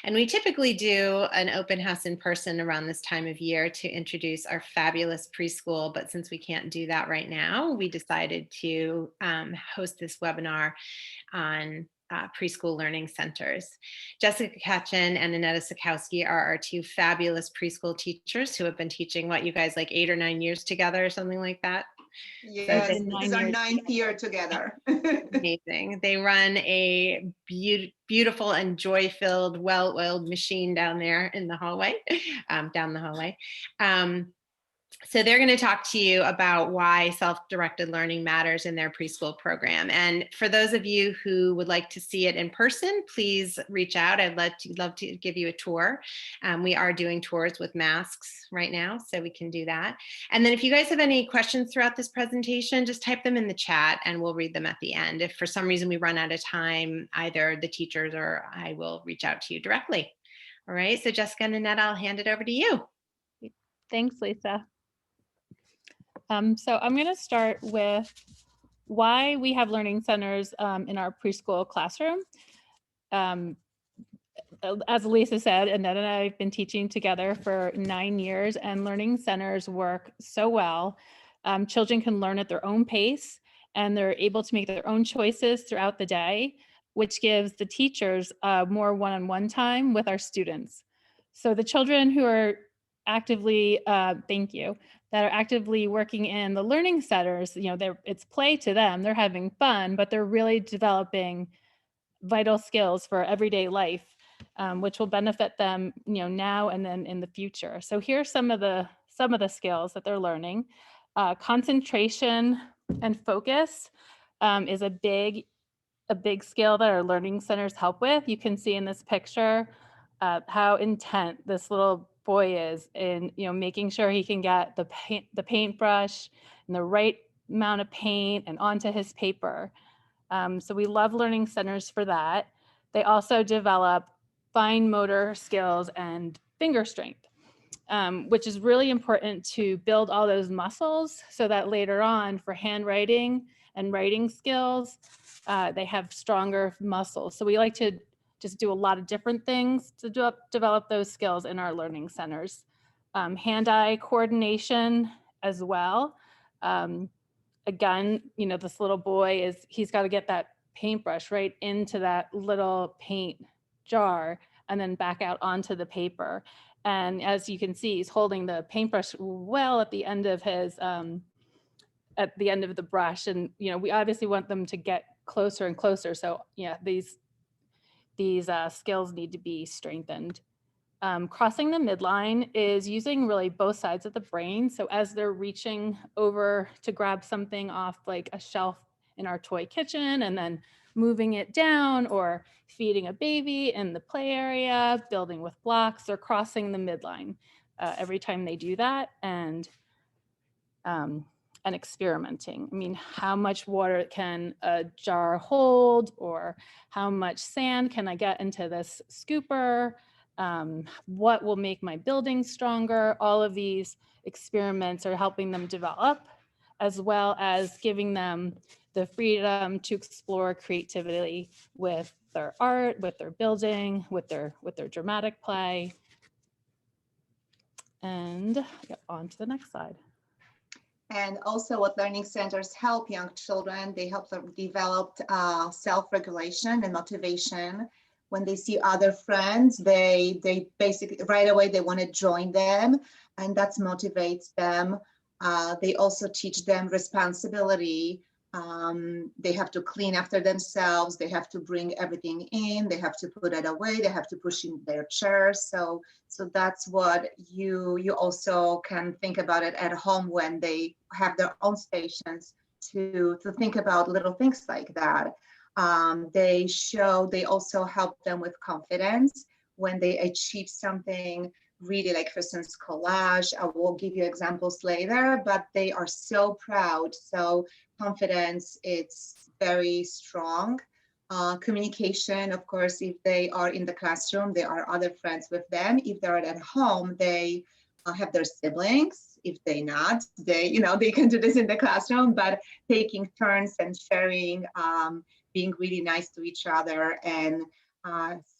And we typically do an open house in person around this time of year to introduce our fabulous preschool. But since we can't do that right now, we decided to host this webinar on preschool learning centers. Jessica Katchen and Annetta Sikowski are our two fabulous preschool teachers who have been teaching, what, you guys, like 8 or 9 years together or something like that? Yes, this is our 9th year together. Amazing. They run a beautiful and joy-filled, well-oiled machine down there in the hallway, down the hallway. So they're going to talk to you about why self-directed learning matters in their preschool program. And for those of you who would like to see it in person, please reach out. I'd love to give you a tour. We are doing tours with masks right now, so we can do that. And then if you guys have any questions throughout this presentation, just type them in the chat and we'll read them at the end. If for some reason we run out of time, either the teachers or I will reach out to you directly. All right, so Jessica and Annette, I'll hand it over to you. Thanks, Lisa. So I'm going to start with why we have learning centers in our preschool classroom. As Lisa said, Annette and I have been teaching together for 9 years, and learning centers work so well. Children can learn at their own pace, and they're able to make their own choices throughout the day, which gives the teachers more one-on-one time with our students. So the children who are actively, that are actively working in the learning centers, it's play to them, they're having fun, but they're really developing vital skills for everyday life, which will benefit them, now and then in the future. So here's some of the skills that they're learning. Concentration and focus is a big skill that our learning centers help with. You can see in this picture how intent this little boy is in making sure he can get the paintbrush and the right amount of paint and onto his paper. So we love learning centers for that. They also develop fine motor skills and finger strength, which is really important to build all those muscles so that later on for handwriting and writing skills, they have stronger muscles. So we like to just do a lot of different things to develop those skills in our learning centers. Hand-eye coordination as well. Again, this little boy he's got to get that paintbrush right into that little paint jar and then back out onto the paper. And as you can see, he's holding the paintbrush well at the end of his, at the end of the brush. And, we obviously want them to get closer and closer. So yeah, these skills need to be strengthened. Crossing the midline is using really both sides of the brain. So as they're reaching over to grab something off like a shelf in our toy kitchen and then moving it down, or feeding a baby in the play area, building with blocks, they're crossing the midline every time they do that, and experimenting. I mean, how much water can a jar hold, or how much sand can I get into this scooper? What will make my building stronger? All of these experiments are helping them develop, as well as giving them the freedom to explore creativity with their art, with their building, with their dramatic play. And get on to the next slide. And also what learning centers help young children, they help them develop self-regulation and motivation. When they see other friends, they basically right away, they want to join them, and that motivates them. They also teach them responsibility. They have to clean after themselves. They have to bring everything in. They have to put it away. They have to push in their chairs. So that's what you also can think about it at home when they have their own stations, to think about little things like that. They also help them with confidence when they achieve something really, like for instance, collage. I will give you examples later, but they are so proud. So confidence, it's very strong. Communication, of course, if they are in the classroom, there are other friends with them. If they're at home, they have their siblings. If they not, they can do this in the classroom, but taking turns and sharing, being really nice to each other, and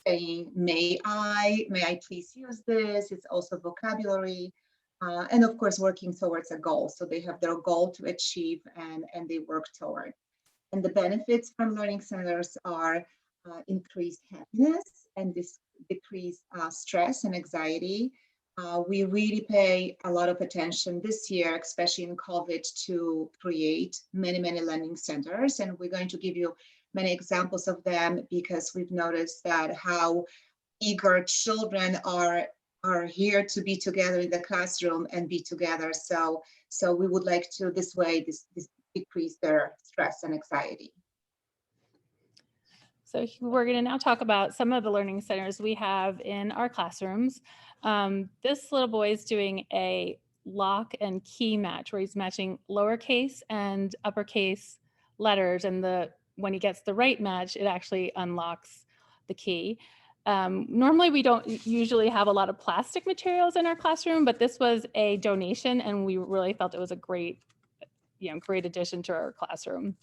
saying, may I please use this? It's also vocabulary. And of course, working towards a goal. So they have their goal to achieve and they work toward. And the benefits from learning centers are increased happiness and decreased stress and anxiety. We really pay a lot of attention this year, especially in COVID, to create many, many learning centers. And we're going to give you many examples of them because we've noticed that how eager children are here to be together in the classroom and be together. So we would like to this decrease their stress and anxiety. So we're going to now talk about some of the learning centers we have in our classrooms. This little boy is doing a lock and key match where he's matching lowercase and uppercase letters. And when he gets the right match, it actually unlocks the key. Normally we don't usually have a lot of plastic materials in our classroom, but this was a donation and we really felt it was a great addition to our classroom.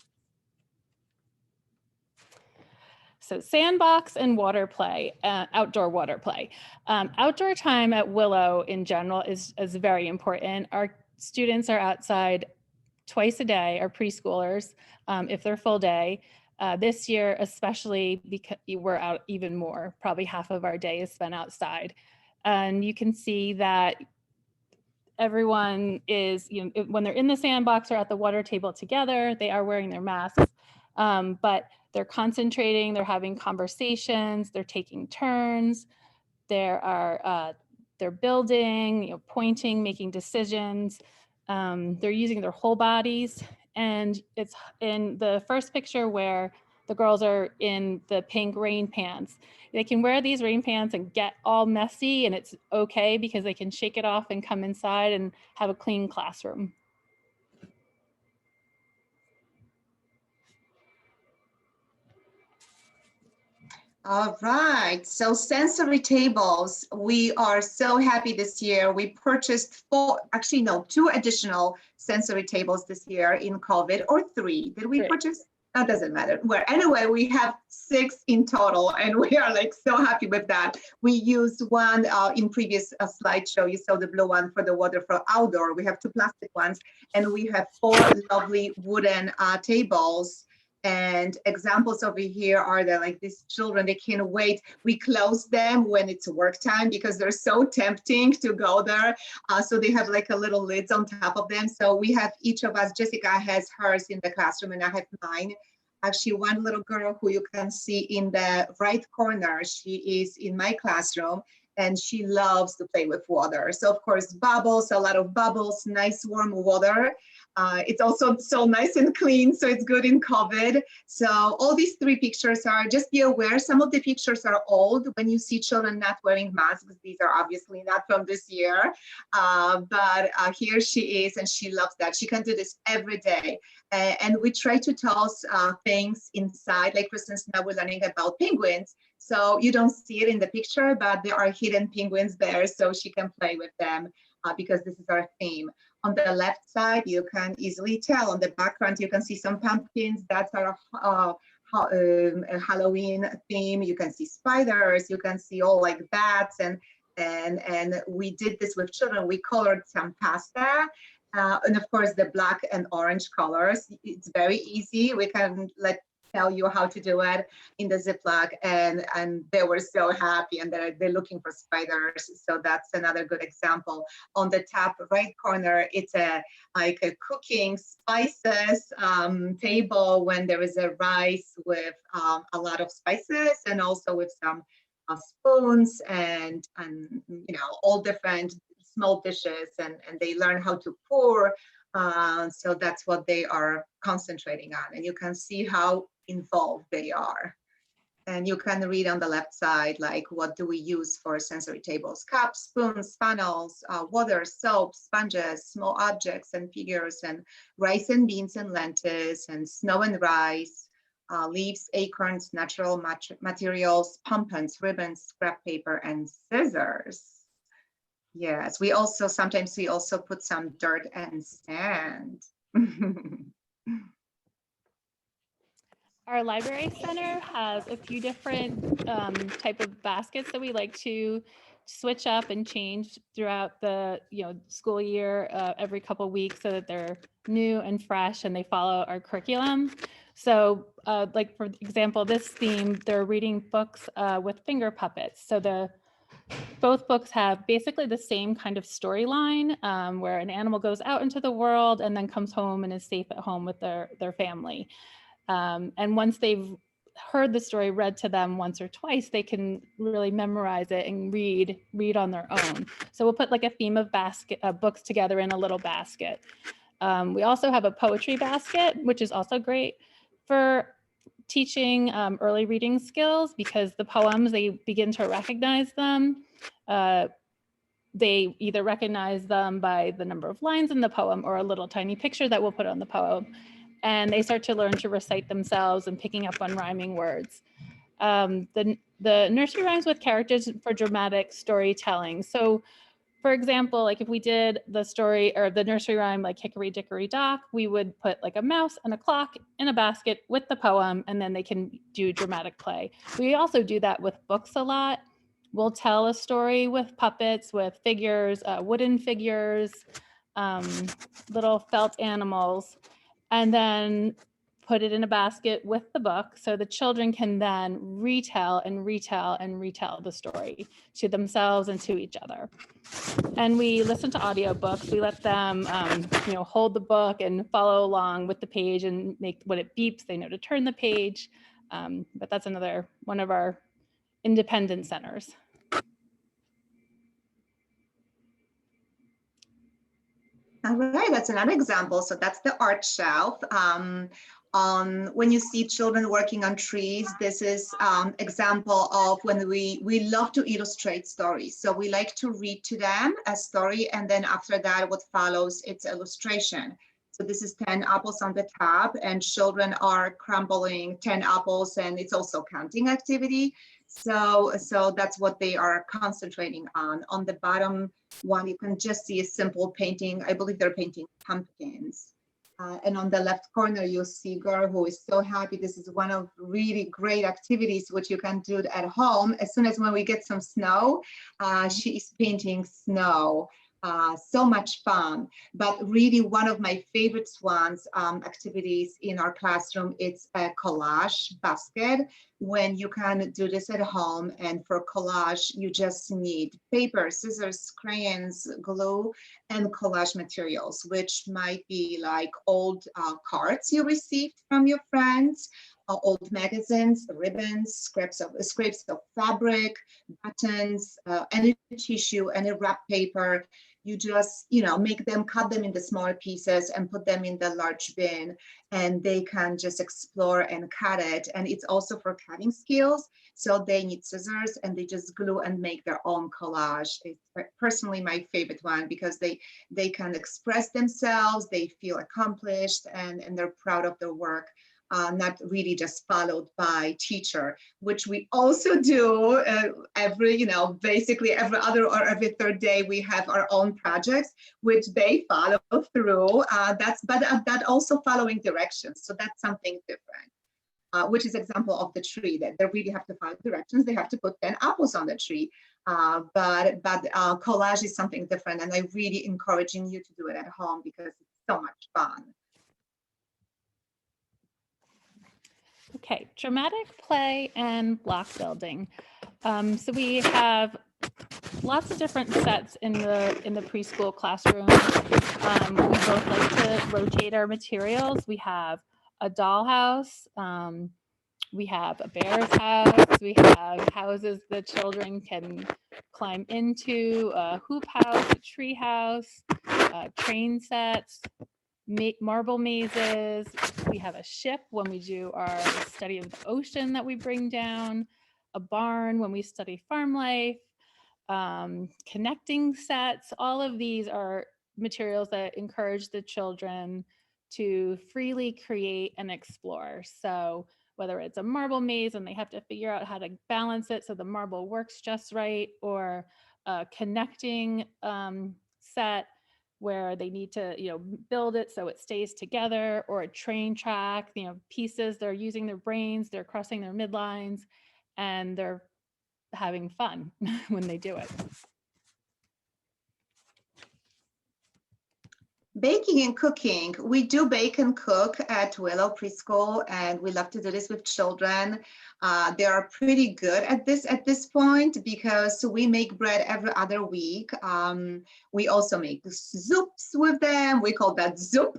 So sandbox and water play, outdoor water play. Outdoor time at Willow in general is very important. Our students are outside twice a day, our preschoolers, if they're full day. This year, especially because we're out even more, probably half of our day is spent outside. And you can see that everyone is, when they're in the sandbox or at the water table together, they are wearing their masks, but they're concentrating, they're having conversations, they're taking turns, they're building, pointing, making decisions. They're using their whole bodies. And it's in the first picture where the girls are in the pink rain pants. They can wear these rain pants and get all messy and it's okay because they can shake it off and come inside and have a clean classroom. All right, so sensory tables. We are so happy this year. We purchased 2 additional sensory tables this year in COVID, or 3. Did we purchase? That doesn't matter. Well, anyway, we have 6 in total, and we are so happy with that. We used one in previous slideshow. You saw the blue one for the water for outdoor. We have 2 plastic ones, and we have 4 lovely wooden tables. And examples over here are that these children, they can't wait. We close them when it's work time because they're so tempting to go there. So they have a little lids on top of them. So we have each of us, Jessica has hers in the classroom and I have mine. Actually, one little girl who you can see in the right corner, she is in my classroom and she loves to play with water. So of course, bubbles, a lot of bubbles, nice warm water. It's also so nice and clean, so it's good in COVID. So all these 3 pictures are, just be aware, some of the pictures are old. When you see children not wearing masks, these are obviously not from this year, but here she is and she loves that. She can do this every day. And we try to tell things inside, like for instance, now we're learning about penguins. So you don't see it in the picture, but there are hidden penguins there, so she can play with them because this is our theme. On the left side, you can easily tell. On the background, you can see some pumpkins. That's our Halloween theme. You can see spiders. You can see all bats. And we did this with children. We colored some pasta. And of course, the black and orange colors. It's very easy. We can tell you how to do it in the Ziploc, and they were so happy, and they're looking for spiders. So that's another good example. On the top right corner, it's a cooking spices table when there is a rice with a lot of spices and also with some spoons and all different small dishes, and they learn how to pour. So that's what they are concentrating on, and you can see how involved they are. And you can read on the left side, what do we use for sensory tables? Cups, spoons, funnels, water, soap, sponges, small objects and figures, and rice and beans and lentils, and snow and rice, leaves, acorns, natural materials, pompons, ribbons, scrap paper, and scissors. Yes, sometimes we also put some dirt and sand. Our library center has a few different type of baskets that we like to switch up and change throughout the school year every couple weeks so that they're new and fresh and they follow our curriculum. So like for example, this theme, they're reading books with finger puppets. So both books have basically the same kind of storyline where an animal goes out into the world and then comes home and is safe at home with their family. And once they've heard the story read to them once or twice, they can really memorize it and read on their own. So we'll put like a theme of books together in a little basket. We also have a poetry basket, which is also great for teaching early reading skills, because the poems, they begin to recognize them. They either recognize them by the number of lines in the poem or a little tiny picture that we'll put on the poem. And they start to learn to recite themselves and picking up on rhyming words. The nursery rhymes with characters for dramatic storytelling. So for example, like if we did the story or the nursery rhyme like Hickory Dickory Dock, we would put like a mouse and a clock in a basket with the poem, and then they can do dramatic play. We also do that with books a lot. We'll tell a story with puppets, with figures, wooden figures, little felt animals, and then put it in a basket with the book so the children can then retell and retell and retell the story to themselves and to each other. And we listen to audiobooks. We let them hold the book and follow along with the page, and make when it beeps, they know to turn the page. But that's another one of our independent centers. All right, that's another example. So that's the art shelf. When you see children working on trees, this is example of when we love to illustrate stories. So we like to read to them a story, and then after that, what follows, it's illustration. So this is 10 apples on the top, and children are crumbling 10 apples, and it's also counting activity. So that's what they are concentrating on. On the bottom one, you can just see a simple painting. I believe they're painting pumpkins. And on the left corner, you'll see a girl who is so happy. This is one of really great activities which you can do at home. As soon as when we get some snow, she is painting snow. So much fun. But really one of my favorite activities in our classroom, it's a collage basket. When you can do this at home, and for collage, you just need paper, scissors, crayons, glue, and collage materials, which might be like old cards you received from your friends, old magazines, ribbons, scraps of fabric, buttons, any tissue, any wrap paper. You just, make them, cut them into smaller pieces and put them in the large bin, and they can just explore and cut it. And it's also for cutting skills. So they need scissors, and they just glue and make their own collage. It's personally my favorite one, because they can express themselves, they feel accomplished, and they're proud of their work. Not really just followed by teacher, which we also do basically every other or every third day. We have our own projects which they follow through. That also following directions. So that's something different, which is example of the tree, that they really have to follow directions. They have to put 10 apples on the tree. But collage is something different, and I'm really encouraging you to do it at home because it's so much fun. Okay, dramatic play and block building. So we have lots of different sets in the preschool classroom. We both like to rotate our materials. We have a dollhouse. We have a bear's house. We have houses that children can climb into, a hoop house, a tree house, train sets, marble mazes. We have a ship when we do our study of the ocean that we bring down, a barn when we study farm life, connecting sets. All of these are materials that encourage the children to freely create and explore. So whether it's a marble maze and they have to figure out how to balance it so the marble works just right, or a connecting set where they need to, build it so it stays together, or a train track, pieces. They're using their brains, they're crossing their midlines, and they're having fun when they do it. Baking and cooking. We do bake and cook at Willow Preschool, and we love to do this with children. They are pretty good at this point because we make bread every other week. We also make soups with them. We call that soup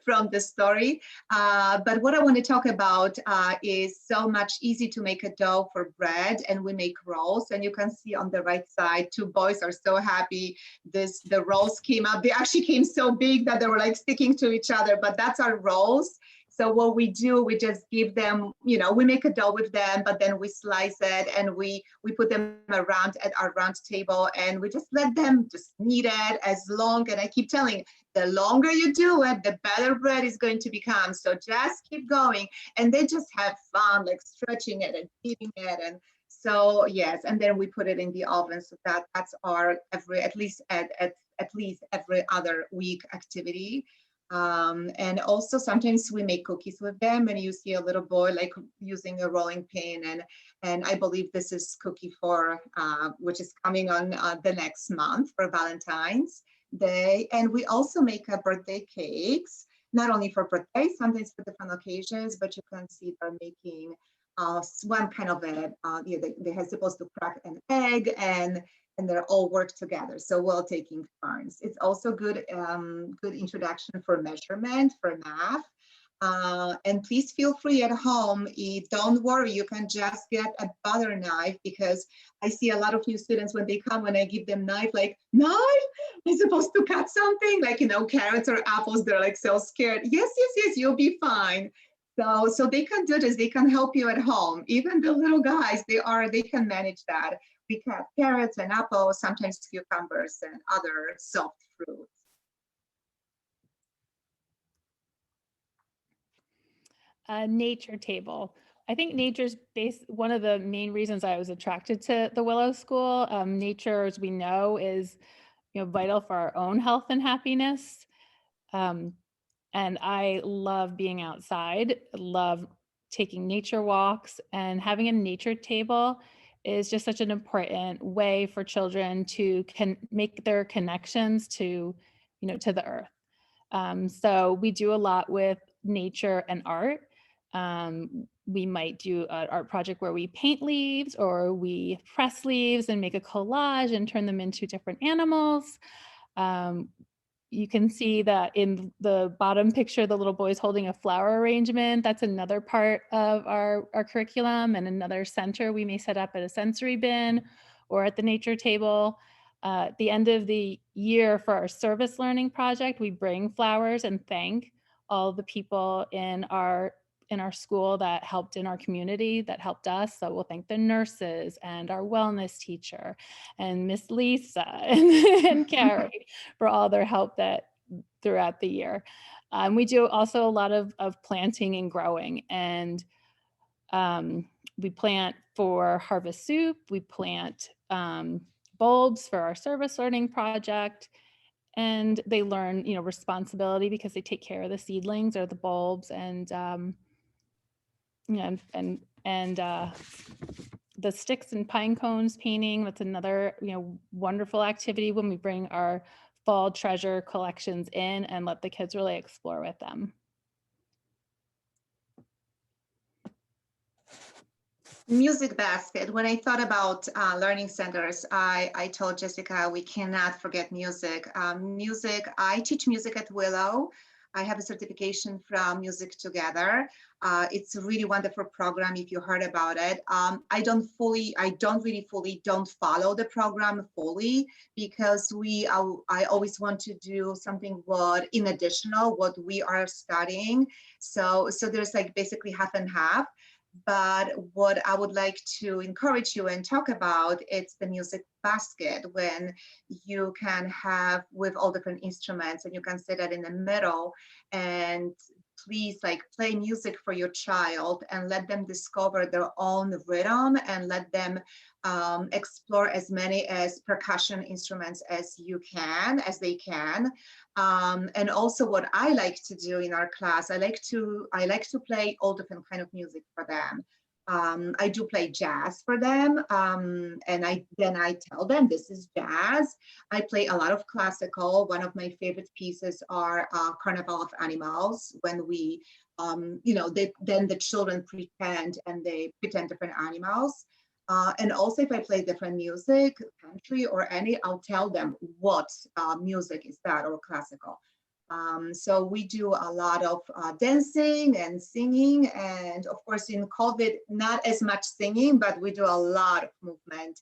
from the story. But what I want to talk about is so much easy to make a dough for bread, and we make rolls. And you can see on the right side, two boys are so happy. The rolls came up. They actually came so big that they were like sticking to each other, but that's our rolls. So what we do, we just give them, we make a dough with them, but then we slice it and we put them around at our round table, and we just let them just knead it as long. And I keep telling, the longer you do it, the better bread is going to become. So just keep going. And they just have fun, like stretching it and eating it. And so, yes, and then we put it in the oven. So that's our at least every other week activity. And also sometimes we make cookies with them, and you see a little boy like using a rolling pin, and I believe this is cookie for which is coming on the next month for Valentine's Day. And we also make birthday cakes, not only for birthdays, sometimes for different occasions, but you can see they're making one kind of they are supposed to crack an egg, and they're all work together. So we're all taking turns. It's also good introduction for measurement, for math. And please feel free at home. Don't worry, you can just get a butter knife, because I see a lot of new students when they come, when I give them knife, like, knife? I'm supposed to cut something? Like, carrots or apples, they're like so scared. Yes, you'll be fine. So they can do this, they can help you at home. Even the little guys, they can manage that. We cut carrots and apples, sometimes cucumbers and other soft fruits. Nature table. I think nature's one of the main reasons I was attracted to the Willow School. Nature, as we know, is vital for our own health and happiness. And I love being outside, love taking nature walks, and having a nature table is just such an important way for children to make their connections to, to the earth. So we do a lot with nature and art. We might do an art project where we paint leaves, or we press leaves and make a collage and turn them into different animals. You can see that in the bottom picture, the little boy's holding a flower arrangement. That's another part of our curriculum, and another center we may set up at a sensory bin or at the nature table. At the end of the year for our service learning project, we bring flowers and thank all the people in our school that helped in our community, that helped us. So we'll thank the nurses and our wellness teacher and Miss Lisa and Carrie for all their help throughout the year. We do also a lot of planting and growing, and we plant for Harvest Soup. We plant bulbs for our service learning project, and they learn, responsibility because they take care of the seedlings or the bulbs, and the sticks and pine cones painting. That's another, wonderful activity when we bring our fall treasure collections in and let the kids really explore with them. Music basket. When I thought about learning centers, I told Jessica we cannot forget music. I teach music at Willow. I have a certification from Music Together. It's a really wonderful program if you heard about it. I don't follow the program fully, because I always want to do something in additional what we are studying. So there's like basically half and half. But what I would like to encourage you and talk about, it's the music basket, when you can have with all different instruments, and you can sit it in the middle, and please play music for your child and let them discover their own rhythm, and let them explore as many as percussion instruments as they can. And also what I like to do in our class, I like to play all different kind of music for them. I do play jazz for them, and then I tell them this is jazz. I play a lot of classical. One of my favorite pieces are Carnival of Animals, when we, then the children pretend different animals. And also if I play different music, country or any, I'll tell them what music is that or classical. So we do a lot of dancing and singing, and of course in COVID, not as much singing, but we do a lot of movement.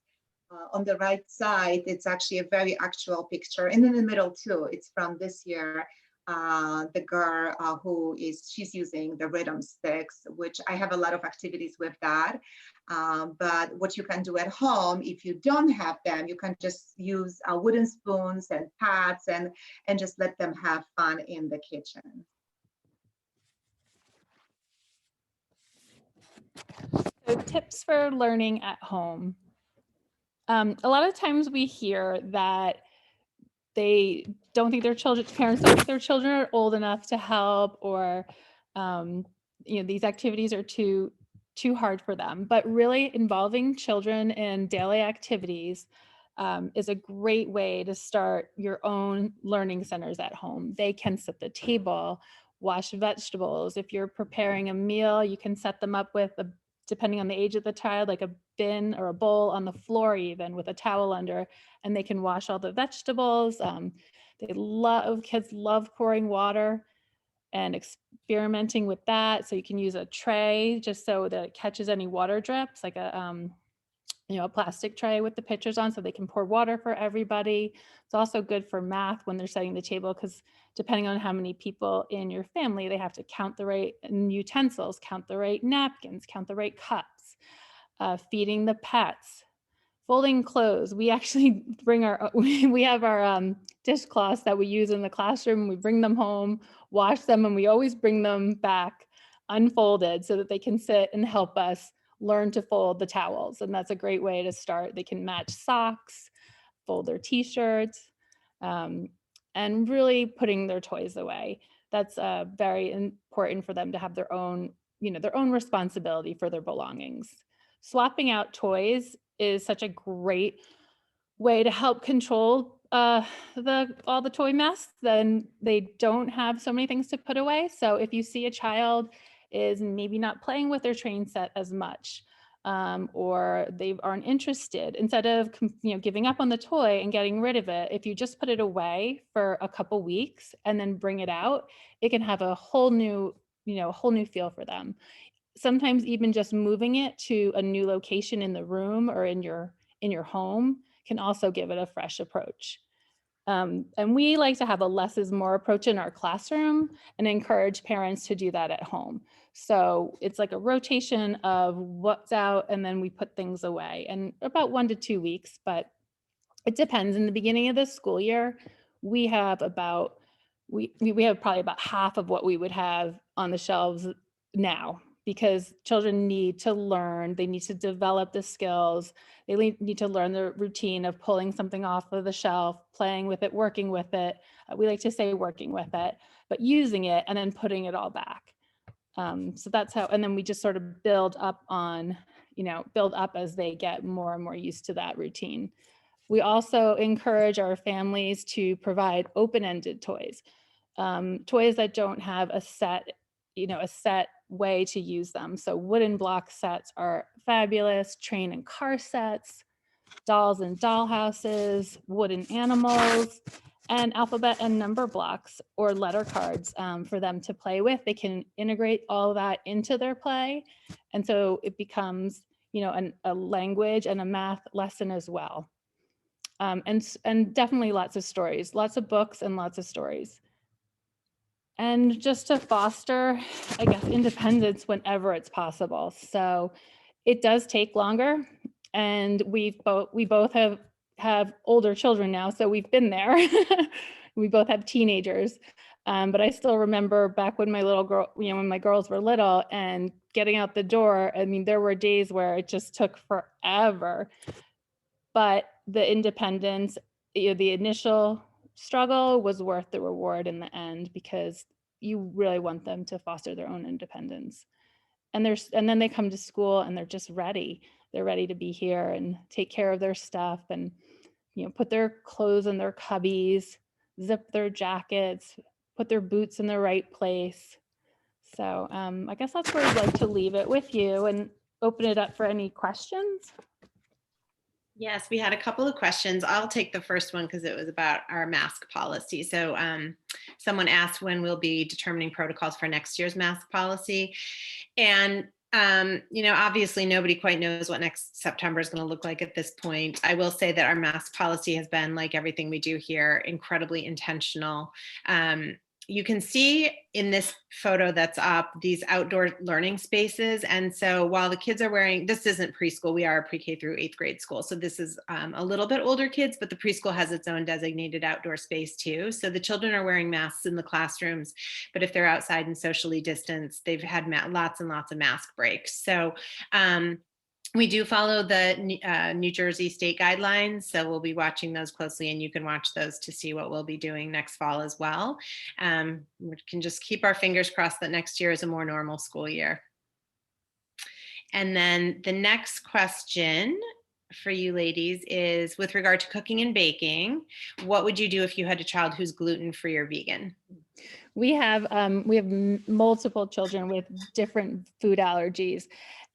On the right side, it's actually a very actual picture, and in the middle too, it's from this year. The girl she's using the rhythm sticks, which I have a lot of activities with that. But what you can do at home, if you don't have them, you can just use wooden spoons and pads and just let them have fun in the kitchen. So tips for learning at home. A lot of times we hear that they don't think parents don't think their children are old enough to help, or these activities are too hard for them. But really involving children in daily activities is a great way to start your own learning centers at home. They can set the table, wash vegetables. If you're preparing a meal, you can set them up with, depending on the age of the child, like a bin or a bowl on the floor, even with a towel under, and they can wash all the vegetables. Kids love pouring water and experimenting with that. So you can use a tray just so that it catches any water drips, like a plastic tray with the pitchers on, so they can pour water for everybody. It's also good for math when they're setting the table, because depending on how many people in your family, they have to count the right utensils, count the right napkins, count the right cups, feeding the pets, folding clothes. We actually we have our dishcloths that we use in the classroom. We bring them home, wash them, and we always bring them back unfolded so that they can sit and help us learn to fold the towels. And that's a great way to start. They can match socks, fold their t-shirts, and really putting their toys away. That's very important for them to have their own responsibility for their belongings. Swapping out toys is such a great way to help control all the toy mess. Then they don't have so many things to put away. So if you see a child is maybe not playing with their train set as much, or they aren't interested, instead of giving up on the toy and getting rid of it, if you just put it away for a couple weeks and then bring it out, it can have a whole new feel for them. Sometimes even just moving it to a new location in the room or in your home can also give it a fresh approach. And we like to have a less is more approach in our classroom and encourage parents to do that at home. So it's like a rotation of what's out, and then we put things away, and about 1 to 2 weeks, but it depends. In the beginning of the school year, we have we have probably about half of what we would have on the shelves now, because children need to learn, they need to develop the skills, they need to learn the routine of pulling something off of the shelf, playing with it, working with it. We like to say working with it, but using it and then putting it all back. So that's how, and then we just sort of build up as they get more and more used to that routine. We also encourage our families to provide open-ended toys, toys that don't have a set way to use them. So wooden block sets are fabulous, train and car sets, dolls and doll houses, wooden animals, and alphabet and number blocks or letter cards for them to play with. They can integrate all of that into their play. And so it becomes, a language and a math lesson as well. And definitely lots of stories, lots of books and lots of stories. And just to foster, I guess, independence whenever it's possible. So it does take longer, and we both have older children now, so we've been there. We both have teenagers. But I still remember back when my little girl, when my girls were little and getting out the door, I mean, there were days where it just took forever. But the independence, the initial struggle was worth the reward in the end, because you really want them to foster their own independence. And then they come to school and they're just ready. They're ready to be here and take care of their stuff and, put their clothes in their cubbies, zip their jackets, put their boots in the right place. So I guess that's where I'd like to leave it with you and open it up for any questions. Yes, we had a couple of questions. I'll take the first one because it was about our mask policy. So someone asked when we'll be determining protocols for next year's mask policy. And, obviously nobody quite knows what next September is going to look like at this point. I will say that our mask policy has been, like everything we do here, incredibly intentional. You can see in this photo that's up these outdoor learning spaces. And so while the kids are wearing, this isn't preschool, we are a pre-K through 8th grade school. So this is a little bit older kids, but the preschool has its own designated outdoor space too. So the children are wearing masks in the classrooms, but if they're outside and socially distanced, they've had lots and lots of mask breaks. So we do follow the New Jersey state guidelines, so we'll be watching those closely, and you can watch those to see what we'll be doing next fall as well. We can just keep our fingers crossed that next year is a more normal school year. And then the next question for you ladies is, with regard to cooking and baking, what would you do if you had a child who's gluten-free or vegan? We have multiple children with different food allergies,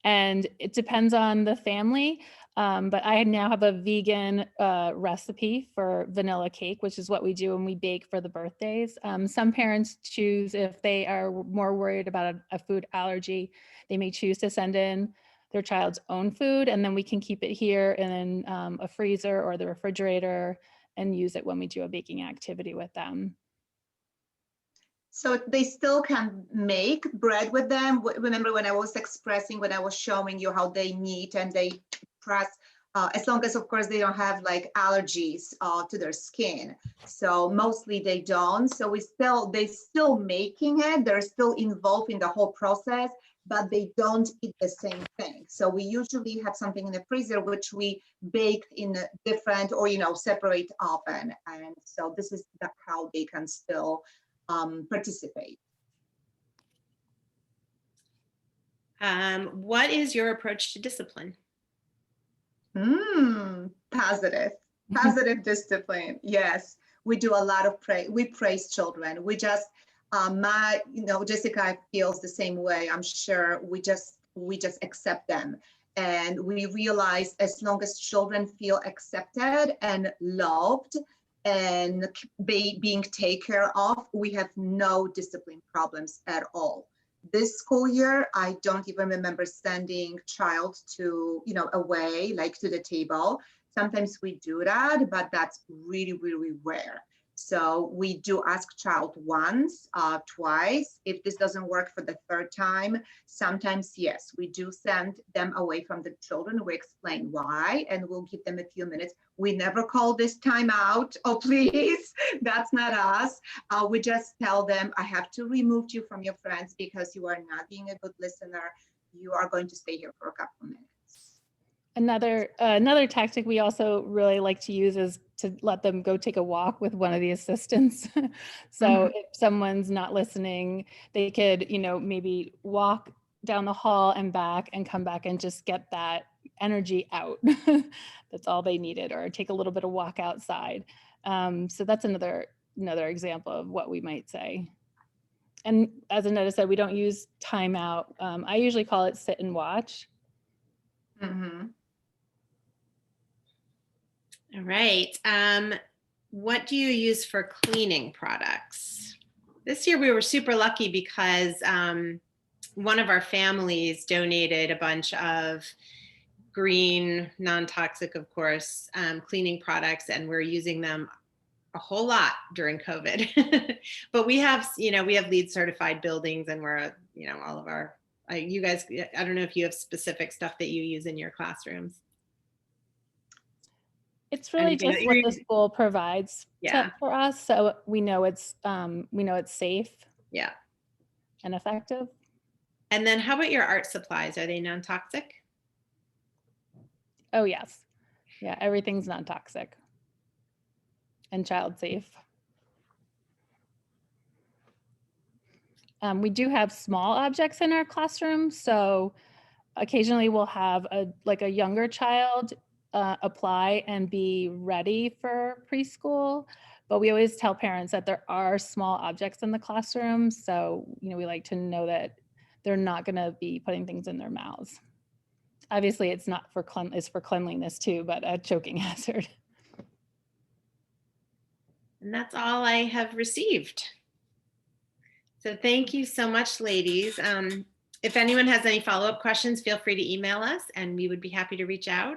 and it depends on the family. But I now have a vegan recipe for vanilla cake, which is what we do when we bake for the birthdays. Some parents choose, if they are more worried about a food allergy, they may choose to send in their child's own food, and then we can keep it here in a freezer or the refrigerator and use it when we do a baking activity with them. So they still can make bread with them. Remember when I was showing you how they knead and they press, as long as, of course, they don't have like allergies to their skin. So mostly they don't. So they still making it. They're still involved in the whole process, but they don't eat the same thing. So we usually have something in the freezer, which we baked in a different or, separate oven. And so this is how they can still participate. What is your approach to discipline? Positive discipline. Yes, we do a lot of praise. We praise children. We just, Jessica feels the same way. I'm sure we just accept them. And we realize as long as children feel accepted and loved and being taken care of, we have no discipline problems at all. This school year, I don't even remember sending child to, away, like to the table. Sometimes we do that, but that's really, really rare. So we do ask child once, twice. If this doesn't work for the third time, sometimes, yes, we do send them away from the children. We explain why, and we'll give them a few minutes. We never call this time out. Oh, please, that's not us. We just tell them, I have to remove you from your friends because you are not being a good listener. You are going to stay here for a couple of minutes. Another tactic we also really like to use is to let them go take a walk with one of the assistants. So if someone's not listening, they could, maybe walk down the hall and back and come back and just get that energy out. That's all they needed, or take a little bit of walk outside. So that's another example of what we might say. And as Annetta said, we don't use timeout. I usually call it sit and watch. All right. What do you use for cleaning products? This year we were super lucky because one of our families donated a bunch of green, non-toxic, of course, cleaning products, and we're using them a whole lot during COVID. But we have LEED certified buildings, and we're, all of our, you guys, I don't know if you have specific stuff that you use in your classrooms. It's really you know, just what the you're- school provides Yeah. for us, so we know it's safe Yeah. and effective. And then how about your art supplies? Are they non-toxic? Oh yes, yeah, everything's non-toxic and child safe. We do have small objects in our classroom, so occasionally we'll have a younger child apply and be ready for preschool, but we always tell parents that there are small objects in the classroom, so we like to know that they're not going to be putting things in their mouths. Obviously, it's not for it's for cleanliness too, but a choking hazard. And that's all I have received. So thank you so much, ladies. If anyone has any follow-up questions, feel free to email us and we would be happy to reach out.